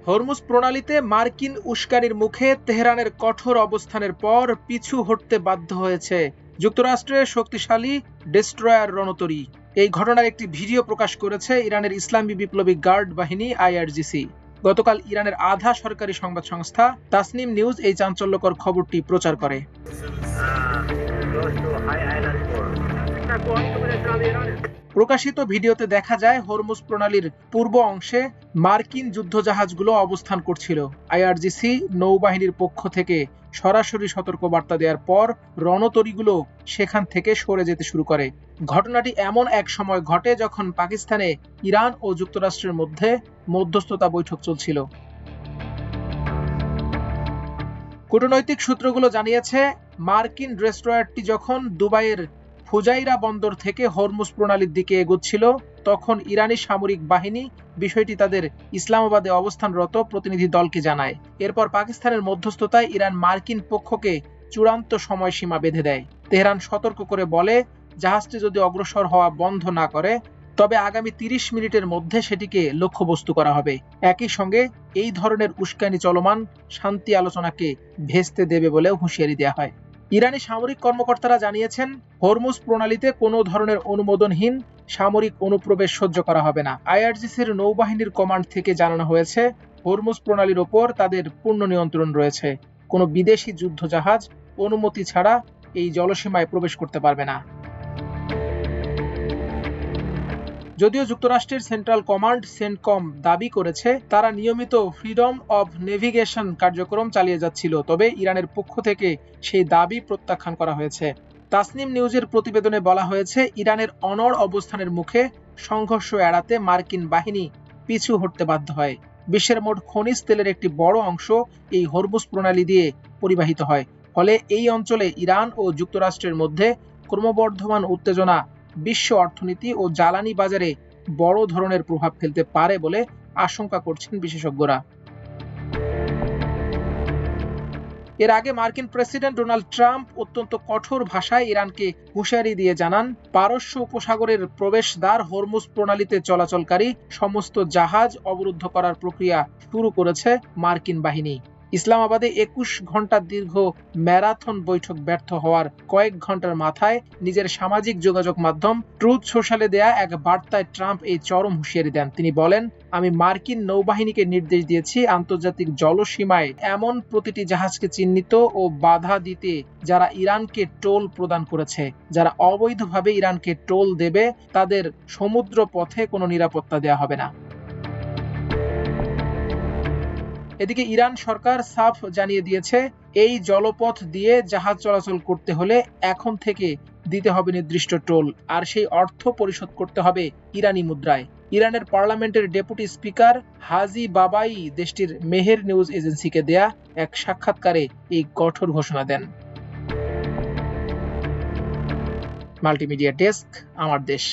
Hormuz প্রণালীতে মার্কিন উস্কানির মুখে তেহরানের কঠোর অবস্থানের পর পিছু হটতে বাধ্য হয়েছে যুক্তরাষ্ট্রের শক্তিশালী ডেস্ট্রয়ার রণতরী। এই ঘটনার একটি ভিডিও প্রকাশ করেছে ইরানের ইসলামী বিপ্লবী গার্ড বাহিনী IRGC। গতকাল ইরানের আধা সরকারি সংবাদ সংস্থা তাসনিম নিউজ এই চাঞ্চল্যকর খবরটি প্রচার করে। প্রকাশিত ভিডিওতে দেখা যায় হরমুজ প্রণালীর পূর্ব অংশে মার্কিন যুদ্ধজাহাজগুলো অবস্থান করছিল। IRGC নৌবাহিনীর পক্ষ থেকে সরাসরি সতর্কবার্তা দেওয়ার পর রণতরীগুলো সেখান থেকে সরে যেতে শুরু করে। ঘটনাটি এমন এক সময় ঘটে যখন পাকিস্তানে ইরান ও যুক্তরাষ্ট্রের মধ্যে মধ্যস্থতা বৈঠক চলছিল। কূটনৈতিক সূত্রগুলো জানিয়েছে, মার্কিন ডেস্ট্রয়ারটি যখন দুবাইয়ের ফুজাইরা বন্দর থেকে হরমুজ প্রণালীর দিকে এগোচ্ছিল, তখন ইরানি সামরিক বাহিনী বিষয়টি তাদের ইসলামাবাদে অবস্থানরত প্রতিনিধি দলকে জানায়। এরপর পাকিস্তানের মধ্যস্থতায় ইরান মার্কিন পক্ষকে চূড়ান্ত সময়সীমা বেঁধে দেয়। তেহরান সতর্ক করে বলে, জাহাজটি যদি অগ্রসর হওয়া বন্ধ না করে তবে আগামী 30 মিনিটের মধ্যে সেটিকে লক্ষ্যবস্তু করা হবে। একই সঙ্গে এই ধরনের উস্কানি চলমান শান্তি আলোচনাকে ভেস্তে দেবে বলেও হুঁশিয়ারি দেওয়া হয়। ইরানি সামরিক কর্মকর্তারা জানিয়েছেন, হরমুজ প্রণালীতে কোনো ধরনের অনুমোদনহীন সামরিক অনুপ্রবেশ সহ্য করা হবে না। IRGCর নৌবাহিনীর কমান্ড থেকে জানানো হয়েছে, হরমুজ প্রণালীর ওপর তাদের পূর্ণ নিয়ন্ত্রণ রয়েছে। কোনো বিদেশি যুদ্ধজাহাজ অনুমতি ছাড়া এই জলসীমায় প্রবেশ করতে পারবে না। যদিও যুক্তরাষ্ট্রের সেন্ট্রাল কমান্ড সেন্টকম দাবি করেছে তারা নিয়মিত ফ্রিডম অব নেভিগেশন কার্যক্রম চালিয়ে যাচ্ছিল, তবে ইরানের পক্ষ থেকে সেই দাবি প্রত্যাখ্যান করা হয়েছে। তাসনিম নিউজের প্রতিবেদনে বলা হয়েছে, ইরানের অনড় অবস্থানের মুখে সংঘর্ষ এড়াতে মার্কিন বাহিনী পিছু হটতে বাধ্য হয়। বিশ্বের মোট খনিজ তেলের একটি বড় অংশ এই হরমুজ প্রণালী দিয়ে পরিবাহিত হয়। ফলে এই অঞ্চলে ইরান ও যুক্তরাষ্ট্রের মধ্যে ক্রমবর্ধমান উত্তেজনা বিশ্ব অর্থনীতি ও জ্বালানি বাজারে বড় ধরনের প্রভাব ফেলতে পারে বলে আশঙ্কা করছেন বিশেষজ্ঞরা। এর আগে মার্কিন প্রেসিডেন্ট ডোনাল্ড ট্রাম্প অত্যন্ত কঠোর ভাষায় ইরানকে হুঁশিয়ারি দিয়ে জানান, পারস্য উপসাগরের প্রবেশদ্বার হরমুজ প্রণালীতে চলাচলকারী সমস্ত জাহাজ অবরুদ্ধ করার প্রক্রিয়া শুরু করেছে মার্কিন বাহিনী। ইসলামাবাদে 21 ঘন্টা দীর্ঘ ম্যারাথন বৈঠক ব্যর্থ হওয়ার কয়েক ঘন্টার মাথায় নিজের সামাজিক যোগাযোগ মাধ্যম ট্রুথ সোশ্যালে দেয়া এক বার্তায় ট্রাম্প এই চরম হুঁশিয়ারি দেন। তিনি বলেন, আমি মার্কিন নৌবাহিনীকে নির্দেশ দিয়েছি আন্তর্জাতিক জলসীমায় এমন প্রতিটি জাহাজকে চিহ্নিত ও বাধা দিতে যারা ইরানকে টোল প্রদান করেছে। যারা অবৈধভাবে ইরানকে টোল দেবে তাদের সমুদ্র পথে কোনো নিরাপত্তা দেওয়া হবে না। এদিকে ইরান সরকার সাফ জানিয়ে দিয়েছে, এই জলপথ দিয়ে জাহাজ চলাচল করতে হলে এখন থেকে দিতে হবে নির্দিষ্ট টোল, আর সেই অর্থ পরিশোধ করতে হবে ইরানি মুদ্রায়। ইরানের পার্লামেন্টের ডেপুটি স্পিকার হাজি বাবাই দেশটির মেহের নিউজ এজেন্সিকে দেয়া এক সাক্ষাৎকারে এই কঠোর ঘোষণা দেন। মাল্টিমিডিয়া ডেস্ক, আমার দেশ।